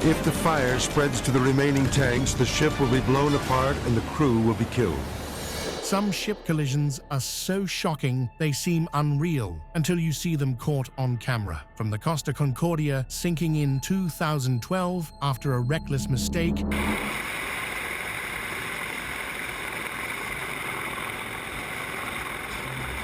If the fire spreads to the remaining tanks, the ship will be blown apart and the crew will be killed. Some ship collisions are so shocking they seem unreal until you see them caught on camera. From the Costa Concordia sinking in 2012 after a reckless mistake,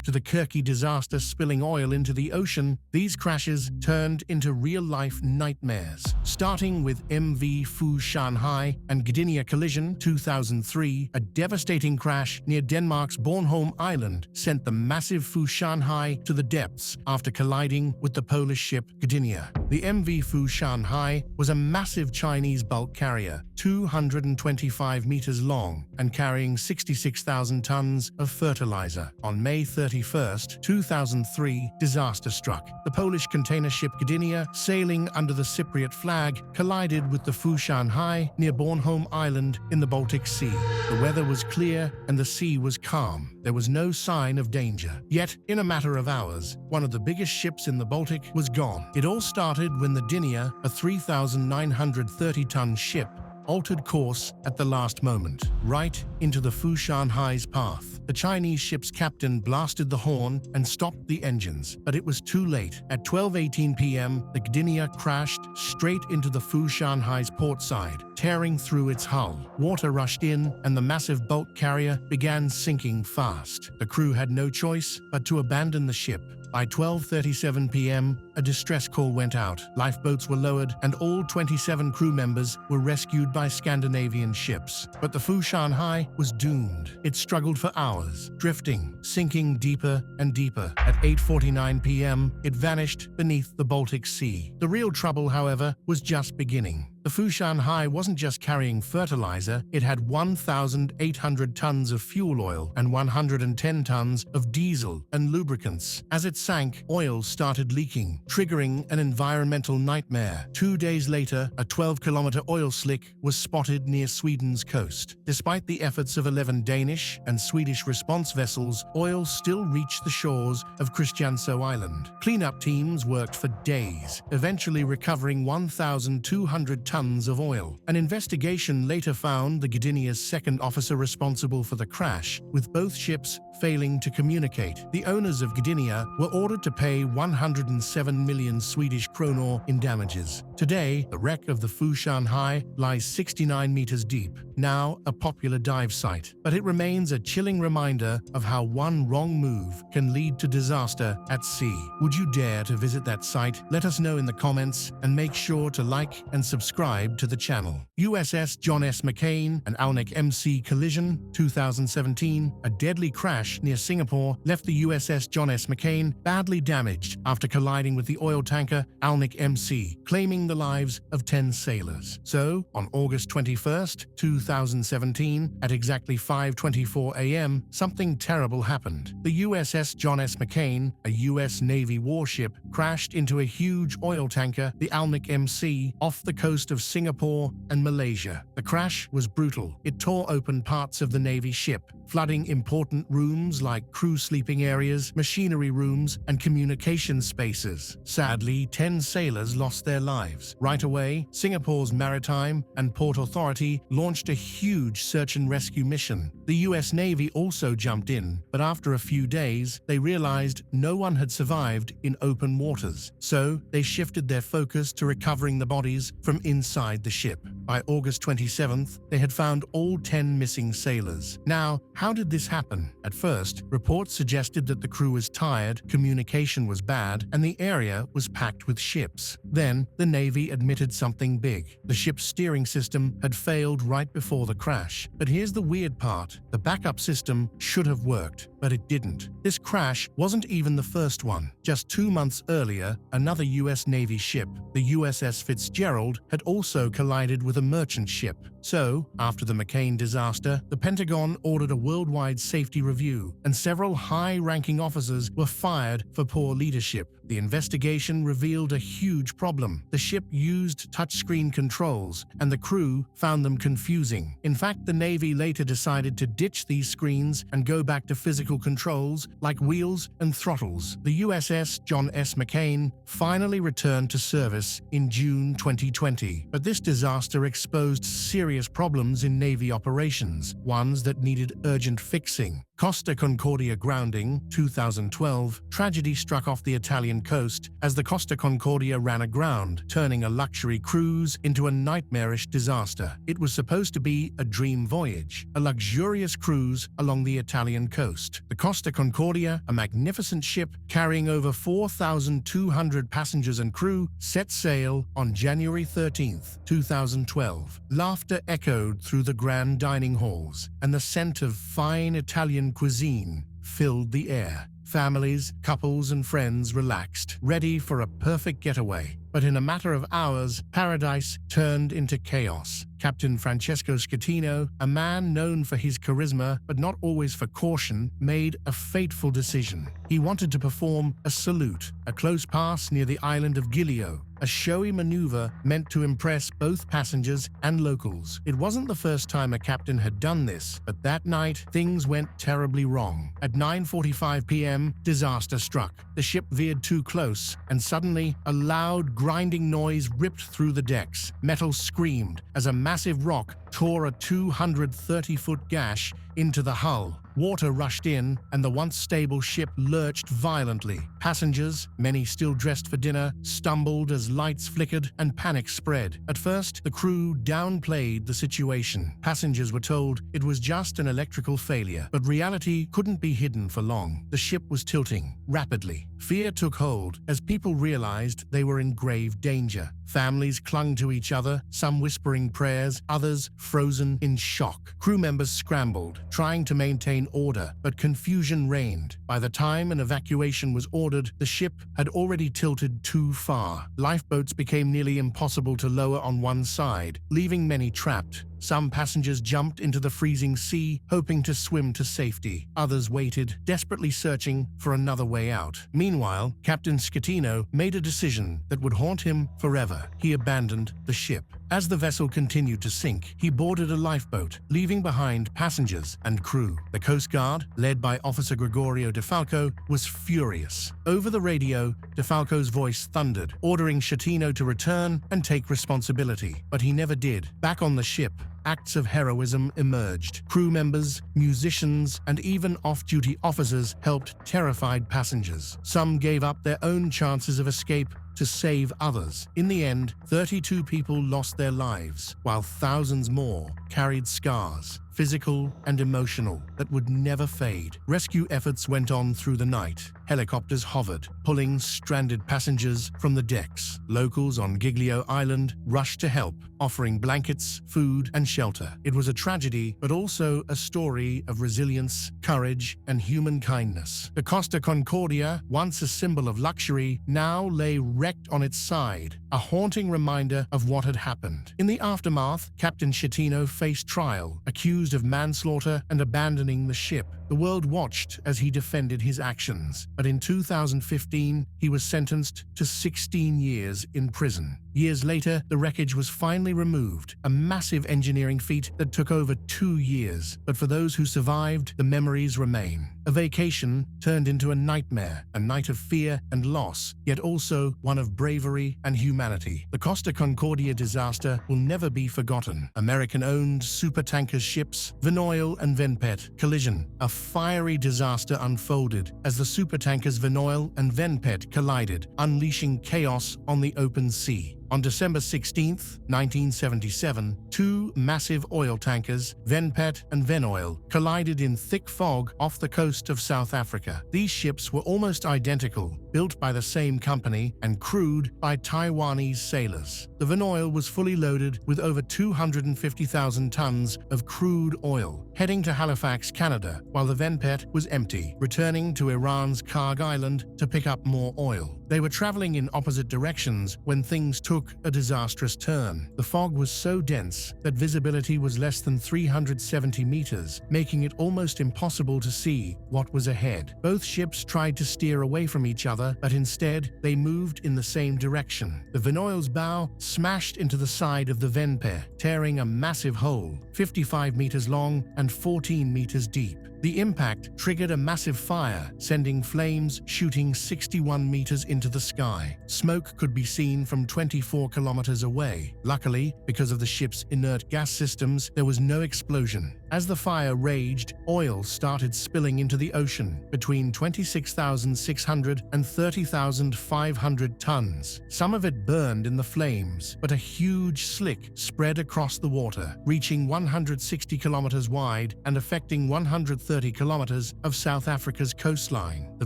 to the Kirki disaster spilling oil into the ocean, these crashes turned into real-life nightmares. Starting with MV Fu Shanghai and Gdynia collision 2003, a devastating crash near Denmark's Bornholm Island sent the massive Fu Shanghai to the depths after colliding with the Polish ship Gdynia. The MV Fu Shanghai was a massive Chinese bulk carrier, 225 meters long and carrying 66,000 tons of fertilizer. On May 31st, 2003, disaster struck. The Polish container ship Gdynia, sailing under the Cypriot flag, collided with the Fu Shanghai near Bornholm Island in the Baltic Sea. The weather was clear and the sea was calm. There was no sign of danger. Yet, in a matter of hours, one of the biggest ships in the Baltic was gone. It all started when the Gdynia, a 3,930-ton ship, altered course at the last moment, right into the Fu Shanghai's path. The Chinese ship's captain blasted the horn and stopped the engines, but it was too late. At 12:18 p.m., the Gdynia crashed straight into the Fu Shanghai's port side, tearing through its hull. Water rushed in, and the massive bulk carrier began sinking fast. The crew had no choice but to abandon the ship. By 12:37 p.m., a distress call went out. Lifeboats were lowered, and all 27 crew members were rescued by Scandinavian ships. But the Fu Shanghai was doomed. It struggled for hours, drifting, sinking deeper and deeper. At 8:49 p.m., it vanished beneath the Baltic Sea. The real trouble, however, was just beginning. The Fu Shanghai wasn't just carrying fertilizer, it had 1,800 tons of fuel oil and 110 tons of diesel and lubricants. As it sank, oil started leaking, triggering an environmental nightmare. 2 days later, a 12-kilometer oil slick was spotted near Sweden's coast. Despite the efforts of 11 Danish and Swedish response vessels, oil still reached the shores of Christiansø Island. Cleanup teams worked for days, eventually recovering 1,200 tons of oil. An investigation later found the Gdynia's second officer responsible for the crash, with both ships failing to communicate. The owners of Gdynia were ordered to pay 107 million Swedish kronor in damages. Today, the wreck of the Fu Shanghai lies 69 meters deep, now a popular dive site. But it remains a chilling reminder of how one wrong move can lead to disaster at sea. Would you dare to visit that site? Let us know in the comments, and make sure to like and subscribe to the channel. USS John S. McCain and Alnic MC collision 2017, a deadly crash near Singapore left the USS John S. McCain badly damaged after colliding with the oil tanker Alnic MC, claiming the lives of 10 sailors. So, on August 21st, 2017, at exactly 5:24 a.m., something terrible happened. The USS John S. McCain, a U.S. Navy warship, crashed into a huge oil tanker, the Alnic MC, off the coast of Singapore and Malaysia. The crash was brutal. It tore open parts of the Navy ship, flooding important rooms like crew sleeping areas, machinery rooms, and communication spaces. Sadly, 10 sailors lost their lives. Right away, Singapore's Maritime and Port Authority launched a huge search and rescue mission. The US Navy also jumped in, but after a few days, they realized no one had survived in open waters. So, they shifted their focus to recovering the bodies from inside the ship. By August 27th, they had found all 10 missing sailors. Now, how did this happen? At first, reports suggested that the crew was tired, communication was bad, and the area was packed with ships. Then, the Navy admitted something big. The ship's steering system had failed right before the crash. But here's the weird part. The backup system should have worked, but it didn't. This crash wasn't even the first one. Just 2 months earlier, another US Navy ship, the USS Fitzgerald, had also collided with a merchant ship. So, after the McCain disaster, the Pentagon ordered a worldwide safety review, and several high-ranking officers were fired for poor leadership. The investigation revealed a huge problem. The ship used touchscreen controls, and the crew found them confusing. confusing. In fact, the Navy later decided to ditch these screens and go back to physical controls like wheels and throttles. The USS John S. McCain finally returned to service in June 2020, but this disaster exposed serious problems in Navy operations, ones that needed urgent fixing. Costa Concordia grounding, 2012, tragedy struck off the Italian coast as the Costa Concordia ran aground, turning a luxury cruise into a nightmarish disaster. It was supposed to be a dream voyage, a luxurious cruise along the Italian coast. The Costa Concordia, a magnificent ship carrying over 4,200 passengers and crew, set sail on January 13, 2012. Laughter echoed through the grand dining halls, and the scent of fine Italian cuisine filled the air. Families, couples, and friends relaxed, ready for a perfect getaway. But in a matter of hours, paradise turned into chaos. Captain Francesco Schettino, a man known for his charisma but not always for caution, made a fateful decision. He wanted to perform a salute, a close pass near the island of Giglio, a showy maneuver meant to impress both passengers and locals. It wasn't the first time a captain had done this, but that night, things went terribly wrong. At 9:45 p.m., disaster struck. The ship veered too close, and suddenly, a loud, grinding noise ripped through the decks. Metal screamed as a massive rock tore a 230-foot gash into the hull. Water rushed in, and the once stable ship lurched violently. Passengers, many still dressed for dinner, stumbled as lights flickered and panic spread. At first, the crew downplayed the situation. Passengers were told it was just an electrical failure, but reality couldn't be hidden for long. The ship was tilting rapidly. Fear took hold as people realized they were in grave danger. Families clung to each other, some whispering prayers, others frozen in shock. Crew members scrambled, trying to maintain order, but confusion reigned. By the time an evacuation was ordered, the ship had already tilted too far. Lifeboats became nearly impossible to lower on one side, leaving many trapped. Some passengers jumped into the freezing sea, hoping to swim to safety. Others waited, desperately searching for another way out. Meanwhile, Captain Schettino made a decision that would haunt him forever. He abandoned the ship. As the vessel continued to sink, he boarded a lifeboat, leaving behind passengers and crew. The Coast Guard, led by Officer Gregorio DeFalco, was furious. Over the radio, DeFalco's voice thundered, ordering Schettino to return and take responsibility. But he never did. Back on the ship, acts of heroism emerged. Crew members, musicians, and even off-duty officers helped terrified passengers. Some gave up their own chances of escape to save others. In the end, 32 people lost their lives, while thousands more carried scars, physical and emotional, that would never fade. Rescue efforts went on through the night. Helicopters hovered, pulling stranded passengers from the decks. Locals on Giglio Island rushed to help, offering blankets, food, and shelter. It was a tragedy, but also a story of resilience, courage, and human kindness. The Costa Concordia, once a symbol of luxury, now lay wrecked on its side, a haunting reminder of what had happened. In the aftermath, Captain Schettino faced trial, accused of manslaughter and abandoning the ship. The world watched as he defended his actions, but in 2015, he was sentenced to 16 years in prison. Years later, the wreckage was finally removed, a massive engineering feat that took over 2 years. But for those who survived, the memories remain. A vacation turned into a nightmare, a night of fear and loss, yet also one of bravery and humanity. The Costa Concordia disaster will never be forgotten. American-owned supertanker ships, Venoil and Venpet, collision. A fiery disaster unfolded as the supertankers Venoil and Venpet collided, unleashing chaos on the open sea. On December 16, 1977, two massive oil tankers, Venpet and Venoil, collided in thick fog off the coast of South Africa. These ships were almost identical, built by the same company and crewed by Taiwanese sailors. The Venoil was fully loaded with over 250,000 tons of crude oil, heading to Halifax, Canada, while the Venpet was empty, returning to Iran's Karg Island to pick up more oil. They were traveling in opposite directions when things took a disastrous turn. The fog was so dense that visibility was less than 370 meters, making it almost impossible to see what was ahead. Both ships tried to steer away from each other, but instead they moved in the same direction. The Vinoil's bow smashed into the side of the Venper, tearing a massive hole, 55 meters long and 14 meters deep. The impact triggered a massive fire, sending flames shooting 61 meters into the sky. Smoke could be seen from 24 kilometers away. Luckily, because of the ship's inert gas systems, there was no explosion. As the fire raged, oil started spilling into the ocean, between 26,600 and 30,500 tons. Some of it burned in the flames, but a huge slick spread across the water, reaching 160 kilometers wide and affecting 130 kilometers of South Africa's coastline. The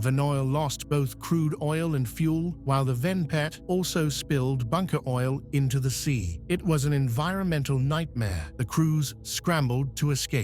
Vinoil lost both crude oil and fuel, while the Venpet also spilled bunker oil into the sea. It was an environmental nightmare. The crews scrambled to escape.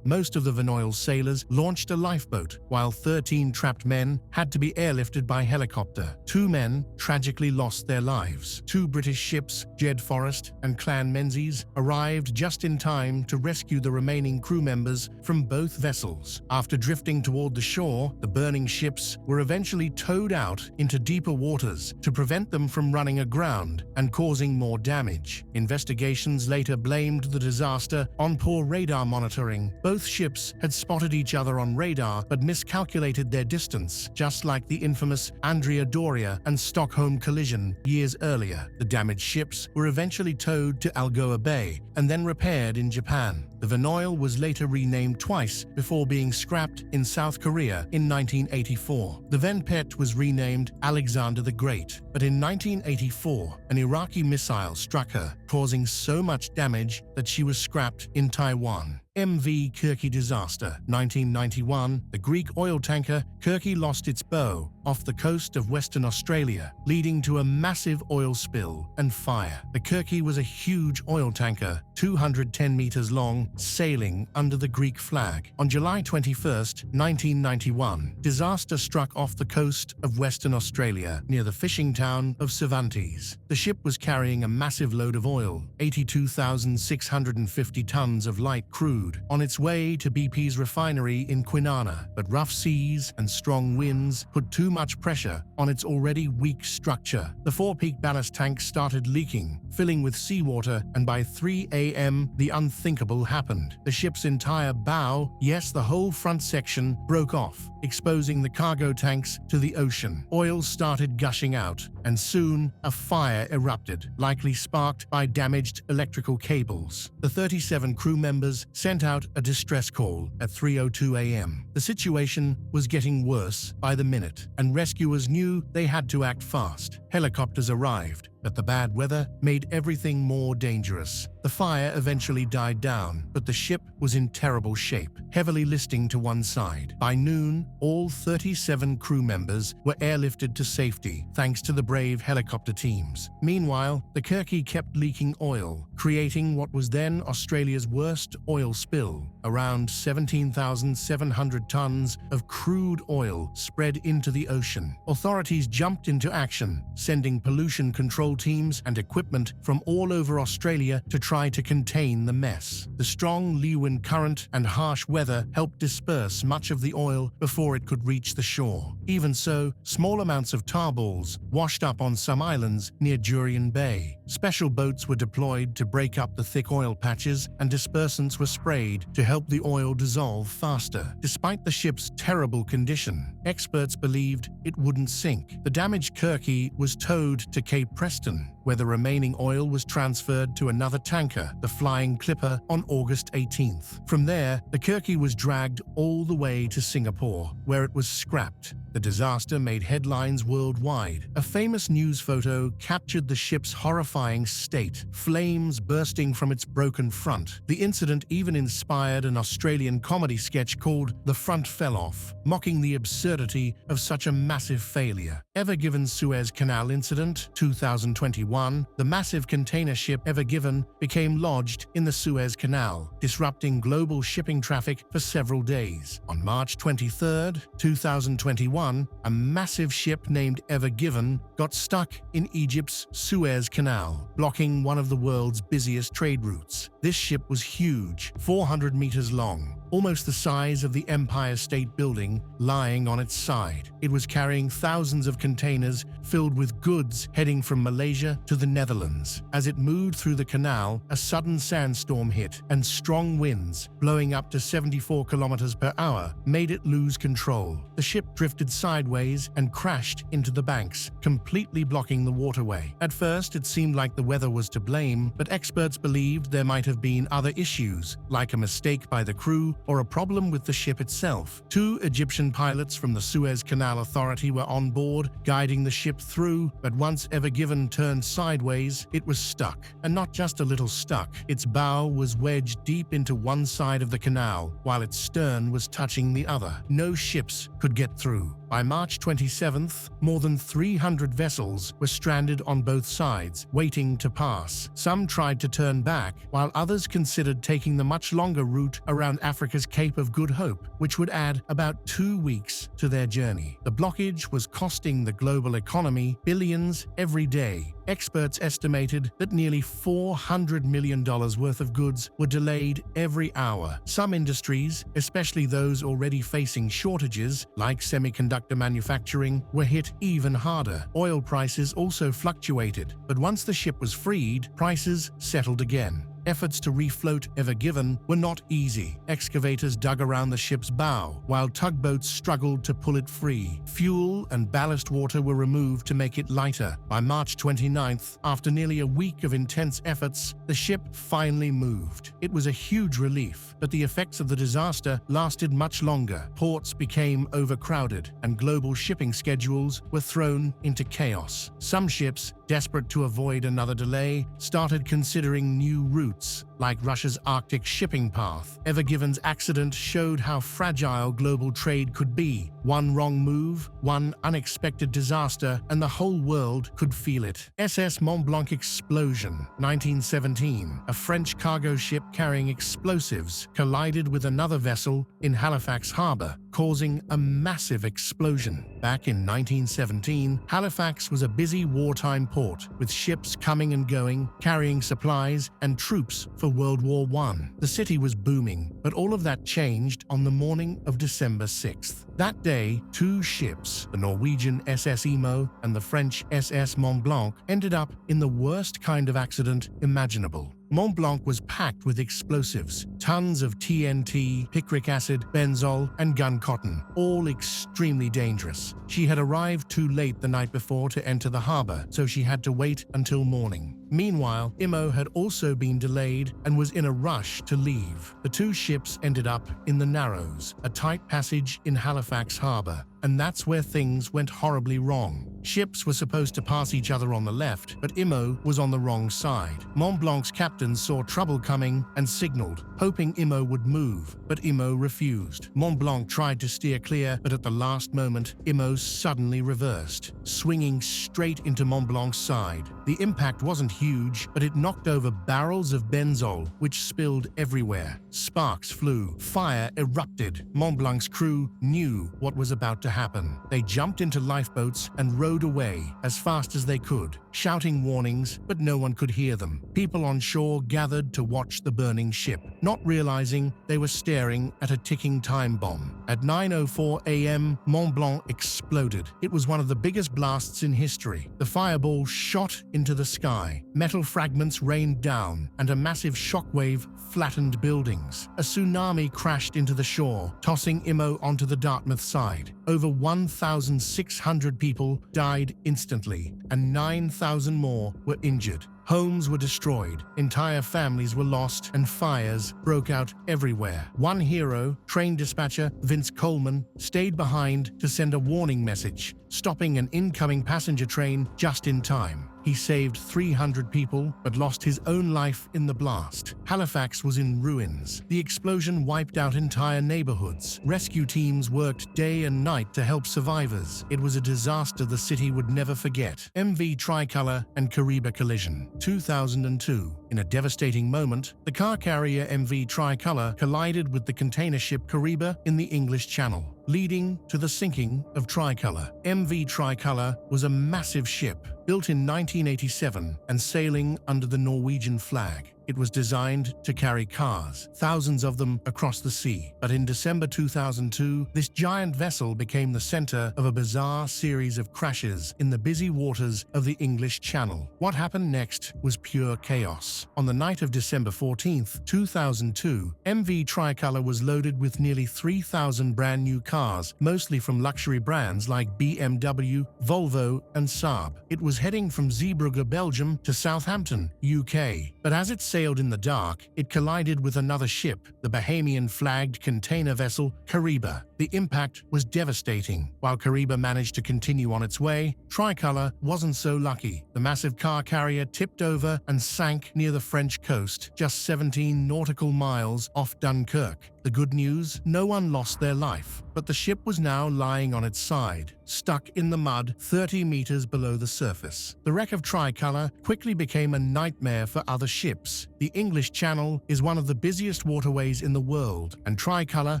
Most of the Vinoil's sailors launched a lifeboat, while 13 trapped men had to be airlifted by helicopter. 2 men tragically lost their lives. 2 British ships, Jed Forrest and Clan Menzies, arrived just in time to rescue the remaining crew members from both vessels. After drifting toward the shore, the burning ships were eventually towed out into deeper waters to prevent them from running aground and causing more damage. Investigations later blamed the disaster on poor radar monitoring. Both ships had spotted each other on radar but miscalculated their distance, just like the infamous Andrea Doria and Stockholm collision years earlier. The damaged ships were eventually towed to Algoa Bay and then repaired in Japan. The Vinoil was later renamed twice before being scrapped in South Korea in 1984. The Venpet was renamed Alexander the Great, but in 1984, an Iraqi missile struck her, causing so much damage that she was scrapped in Taiwan. MV Kirki disaster. 1991, the Greek oil tanker Kirki lost its bow off the coast of Western Australia, leading to a massive oil spill and fire. The Kirki was a huge oil tanker, 210 meters long, sailing under the Greek flag. On July 21, 1991, disaster struck off the coast of Western Australia near the fishing town of Cervantes. The ship was carrying a massive load of oil, 82,650 tons of light crude, on its way to BP's refinery in Kwinana, but rough seas and strong winds put too much pressure on its already weak structure. The forepeak ballast tank started leaking, filling with seawater, and by 3 a.m. the unthinkable happened. The ship's entire bow, yes, the whole front section, broke off, exposing the cargo tanks to the ocean. Oil started gushing out, and soon a fire erupted, likely sparked by damaged electrical cables. The 37 crew members sent out a distress call at 3:02 a.m. The situation was getting worse by the minute, and rescuers knew they had to act fast. Helicopters arrived, but the bad weather made everything more dangerous. The fire eventually died down, but the ship was in terrible shape, heavily listing to one side. By noon, all 37 crew members were airlifted to safety, thanks to the brave helicopter teams. Meanwhile, the Kirki kept leaking oil, creating what was then Australia's worst oil spill. Around 17,700 tons of crude oil spread into the ocean. Authorities jumped into action, sending pollution control teams and equipment from all over Australia to try to contain the mess. The strong Leewin current and harsh weather helped disperse much of the oil before it could reach the shore. Even so, small amounts of tar balls washed up on some islands near Jurien Bay. Special boats were deployed to break up the thick oil patches, and dispersants were sprayed to help the oil dissolve faster. Despite the ship's terrible condition, experts believed it wouldn't sink. The damaged Kirki was towed to Cape Preston, where the remaining oil was transferred to another tanker, the Flying Clipper, on August 18th. From there, the Kirki was dragged all the way to Singapore, where it was scrapped. The disaster made headlines worldwide. A famous news photo captured the ship's horrifying state, flames bursting from its broken front. The incident even inspired an Australian comedy sketch called The Front Fell Off, mocking the absurdity of such a massive failure. Ever Given Suez Canal Incident, 2021, the massive container ship Ever Given became lodged in the Suez Canal, disrupting global shipping traffic for several days. On March 23, 2021, 1971, a massive ship named Ever Given got stuck in Egypt's Suez Canal, blocking one of the world's busiest trade routes. This ship was huge, 400 meters long, almost the size of the Empire State Building, lying on its side. It was carrying thousands of containers filled with goods heading from Malaysia to the Netherlands. As it moved through the canal, a sudden sandstorm hit, and strong winds, blowing up to 74 kilometers per hour, made it lose control. The ship drifted sideways and crashed into the banks, completely blocking the waterway. At first, it seemed like the weather was to blame, but experts believed there might have been other issues, like a mistake by the crew or a problem with the ship itself. 2 Egyptian pilots from the Suez Canal Authority were on board, guiding the ship through, but once Ever Given turned sideways, it was stuck. And not just a little stuck, its bow was wedged deep into one side of the canal, while its stern was touching the other. No ships could get through. By March 27th, more than 300 vessels were stranded on both sides, waiting to pass. Some tried to turn back, while others considered taking the much longer route around Africa's Cape of Good Hope, which would add about 2 weeks to their journey. The blockage was costing the global economy billions every day. Experts estimated that nearly $400 million worth of goods were delayed every hour. Some industries, especially those already facing shortages, like semiconductor manufacturing, were hit even harder. Oil prices also fluctuated, but once the ship was freed, prices settled again. Efforts to refloat Ever Given were not easy. Excavators dug around the ship's bow, while tugboats struggled to pull it free. Fuel and ballast water were removed to make it lighter. By March 29th, after nearly a week of intense efforts, the ship finally moved. It was a huge relief, but the effects of the disaster lasted much longer. Ports became overcrowded, and global shipping schedules were thrown into chaos. Some ships, desperate to avoid another delay, started considering new routes, like Russia's Arctic shipping path. Ever Given's accident showed how fragile global trade could be. One wrong move, one unexpected disaster, and the whole world could feel it. SS Mont Blanc explosion. 1917, a French cargo ship carrying explosives collided with another vessel in Halifax Harbor, causing a massive explosion. Back in 1917, Halifax was a busy wartime port, with ships coming and going, carrying supplies and troops for World War I. The city was booming, but all of that changed on the morning of December 6th. That day, 2 ships, the Norwegian SS Imo and the French SS Mont Blanc, ended up in the worst kind of accident imaginable. Mont Blanc was packed with explosives, tons of TNT, picric acid, benzol, and gun cotton, all extremely dangerous. She had arrived too late the night before to enter the harbor, so she had to wait until morning. Meanwhile, Imo had also been delayed and was in a rush to leave. The 2 ships ended up in the Narrows, a tight passage in Halifax Harbor, and that's where things went horribly wrong. Ships were supposed to pass each other on the left, but Imo was on the wrong side. Mont Blanc's captain saw trouble coming and signaled, hoping Imo would move, but Imo refused. Mont Blanc tried to steer clear, but at the last moment, Imo suddenly reversed, swinging straight into Mont Blanc's side. The impact wasn't huge, but it knocked over barrels of benzol, which spilled everywhere. Sparks flew. Fire erupted. Mont Blanc's crew knew what was about to happen. They jumped into lifeboats and rowed away as fast as they could, shouting warnings, but no one could hear them. People on shore gathered to watch the burning ship, not realizing they were staring at a ticking time bomb. At 9:04 a.m., Mont Blanc exploded. It was one of the biggest blasts in history. The fireball shot into the sky. Metal fragments rained down, and a massive shockwave flattened buildings. A tsunami crashed into the shore, tossing Imo onto the Dartmouth side. Over 1,600 people died instantly, and 9,000 more were injured. Homes were destroyed, entire families were lost, and fires broke out everywhere. One hero, train dispatcher Vince Coleman, stayed behind to send a warning message, stopping an incoming passenger train just in time. He saved 300 people, but lost his own life in the blast. Halifax was in ruins. The explosion wiped out entire neighborhoods. Rescue teams worked day and night to help survivors. It was a disaster the city would never forget. MV Tricolor and Kariba collision. 2002. In a devastating moment, the car carrier MV Tricolor collided with the container ship Kariba in the English Channel. leading to the sinking of Tricolor. MV Tricolor was a massive ship built in 1987 and sailing under the Norwegian flag. It was designed to carry cars, thousands of them, across the sea. But in December 2002, this giant vessel became the center of a bizarre series of crashes in the busy waters of the English Channel. What happened next was pure chaos. On the night of December 14, 2002, MV Tricolor was loaded with nearly 3,000 brand new cars, mostly from luxury brands like BMW, Volvo, and Saab. It was heading from Zeebrugge, Belgium to Southampton, UK. But as it sailed in the dark, it collided with another ship, the Bahamian-flagged container vessel Kariba. The impact was devastating. While Kariba managed to continue on its way, Tricolor wasn't so lucky. The massive car carrier tipped over and sank near the French coast, just 17 nautical miles off Dunkirk. The good news? No one lost their life, but the ship was now lying on its side, stuck in the mud 30 meters below the surface. The wreck of Tricolor quickly became a nightmare for other ships. The English Channel is one of the busiest waterways in the world, and Tricolor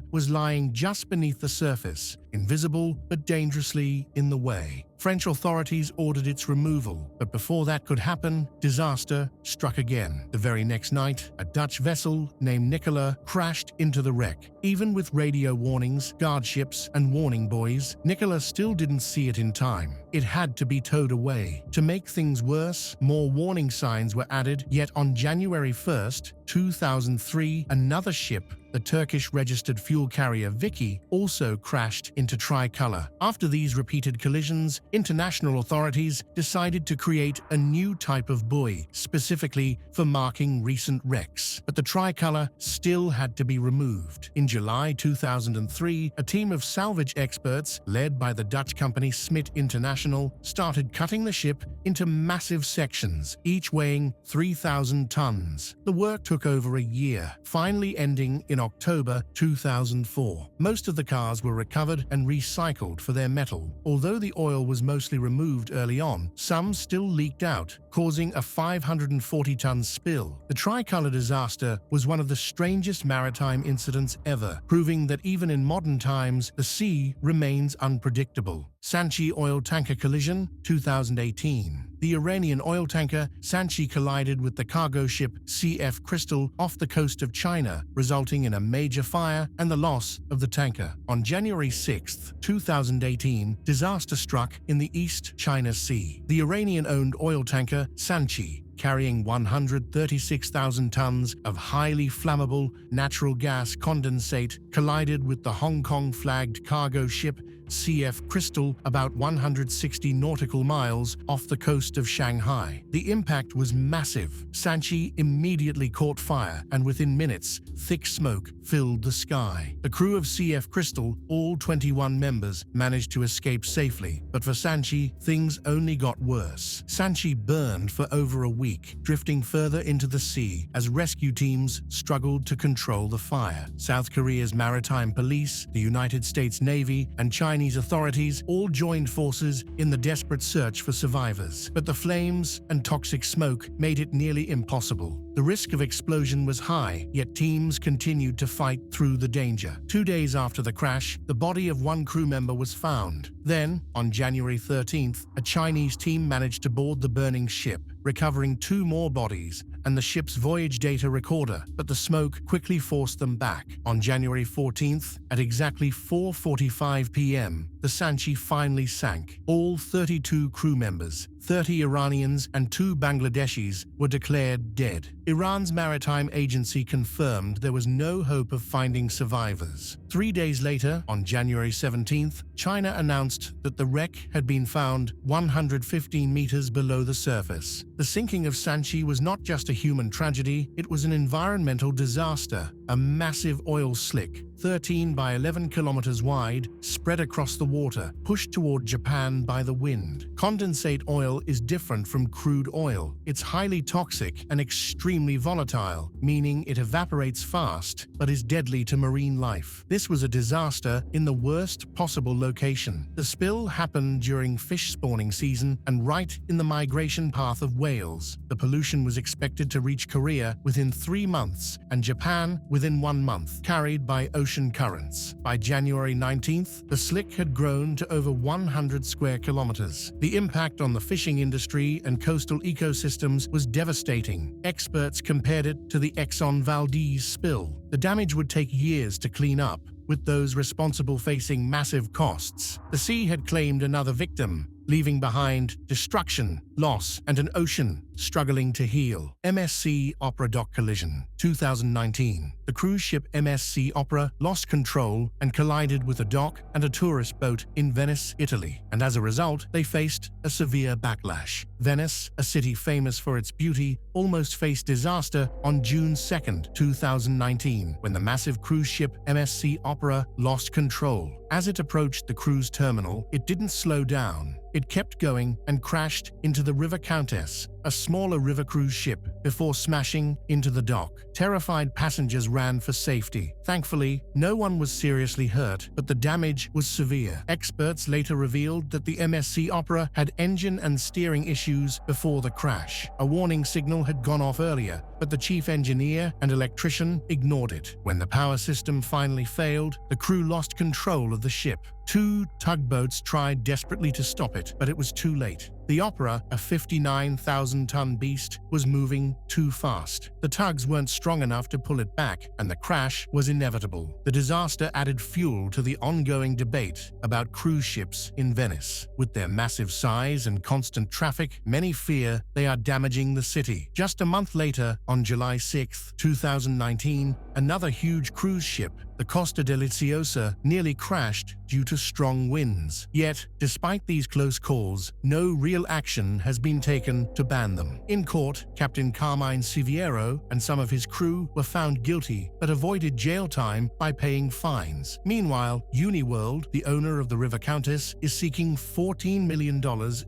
was lying just beneath the surface, invisible but dangerously in the way. French authorities ordered its removal, but before that could happen, disaster struck again. The very next night, a Dutch vessel named Nicola crashed into the wreck. Even with radio warnings, guardships, and warning buoys, Nicola still didn't see it in time. It had to be towed away. To make things worse, more warning signs were added, yet on January 1st, 2003, another ship, the Turkish-registered fuel carrier Kirki, also crashed into Tricolor. After these repeated collisions, international authorities decided to create a new type of buoy, specifically for marking recent wrecks. But the Tricolor still had to be removed. In July 2003, a team of salvage experts, led by the Dutch company Smit International, started cutting the ship into massive sections, each weighing 3,000 tons. The work took over a year, finally ending in October 2004. Most of the cars were recovered and recycled for their metal. Although the oil was mostly removed early on, some still leaked out, causing a 540-ton spill. The Tricolor disaster was one of the strangest maritime incidents ever, proving that even in modern times, the sea remains unpredictable. Sanchi oil tanker collision, 2018. The Iranian oil tanker Sanchi collided with the cargo ship CF Crystal off the coast of China, resulting in a major fire and the loss of the tanker. On January 6, 2018, disaster struck in the East China Sea. The Iranian-owned oil tanker Sanchi, carrying 136,000 tons of highly flammable natural gas condensate, collided with the Hong Kong-flagged cargo ship CF Crystal about 160 nautical miles off the coast of Shanghai. The impact was massive. Sanchi immediately caught fire, and within minutes, thick smoke filled the sky. The crew of CF Crystal, all 21 members, managed to escape safely, but for Sanchi, things only got worse. Sanchi burned for over a week, drifting further into the sea as rescue teams struggled to control the fire. South Korea's maritime police, the United States Navy, and Chinese authorities all joined forces in the desperate search for survivors. But the flames and toxic smoke made it nearly impossible. The risk of explosion was high, yet teams continued to fight through the danger. 2 days after the crash, the body of one crew member was found. Then, on January 13th, a Chinese team managed to board the burning ship, recovering 2 more bodies and the ship's voyage data recorder, but the smoke quickly forced them back. On January 14th, at exactly 4:45 p.m., the Sanchi finally sank. All 32 crew members, 30 Iranians and 2 Bangladeshis, were declared dead. Iran's maritime agency confirmed there was no hope of finding survivors. 3 days later, on January 17th, China announced that the wreck had been found 115 meters below the surface. The sinking of Sanchi was not just a human tragedy, it was an environmental disaster. A massive oil slick, 13 by 11 kilometers wide, spread across the water, pushed toward Japan by the wind. Condensate oil is different from crude oil. It's highly toxic and extremely volatile, meaning it evaporates fast but is deadly to marine life. This was a disaster in the worst possible location. The spill happened during fish spawning season and right in the migration path of whales. The pollution was expected to reach Korea within 3 months and Japan within 1 month, carried by ocean currents. By January 19th, the slick had grown to over 100 square kilometers. The impact on the fishing industry and coastal ecosystems was devastating. Experts compared it to the Exxon Valdez spill. The damage would take years to clean up, with those responsible facing massive costs. The sea had claimed another victim, leaving behind destruction, loss, and an ocean struggling to heal. MSC Opera dock collision, 2019. The cruise ship MSC Opera lost control and collided with a dock and a tourist boat in Venice, Italy, and as a result, they faced a severe backlash. Venice, a city famous for its beauty, almost faced disaster on June 2, 2019, when the massive cruise ship MSC Opera lost control. As it approached the cruise terminal, it didn't slow down. It kept going and crashed into the River Countess, a smaller river cruise ship, before smashing into the dock. Terrified passengers ran for safety. Thankfully, no one was seriously hurt, but the damage was severe. Experts later revealed that the MSC Opera had engine and steering issues before the crash. A warning signal had gone off earlier, but the chief engineer and electrician ignored it. When the power system finally failed, the crew lost control of the ship. 2 tugboats tried desperately to stop it, but it was too late. The Opera, a 59,000-ton beast, was moving too fast. The tugs weren't strong enough to pull it back, and the crash was inevitable. The disaster added fuel to the ongoing debate about cruise ships in Venice. With their massive size and constant traffic, many fear they are damaging the city. Just a month later, on July 6, 2019, another huge cruise ship, the Costa Deliciosa, nearly crashed due to strong winds. Yet, despite these close calls, no real action has been taken to ban them. In court, Captain Carmine Siviero and some of his crew were found guilty but avoided jail time by paying fines. Meanwhile, Uniworld, the owner of the River Countess, is seeking $14 million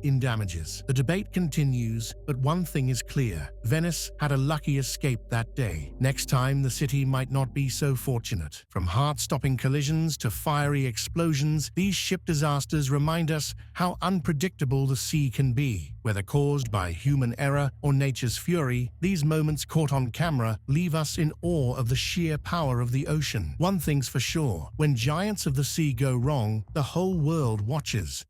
in damages. The debate continues, but one thing is clear: Venice had a lucky escape that day. Next time, the city might not be so fortunate. From heart-stopping collisions to fiery explosions, these ship disasters remind us how unpredictable the sea can be. Whether caused by human error or nature's fury, these moments caught on camera leave us in awe of the sheer power of the ocean. One thing's for sure: when giants of the sea go wrong, the whole world watches.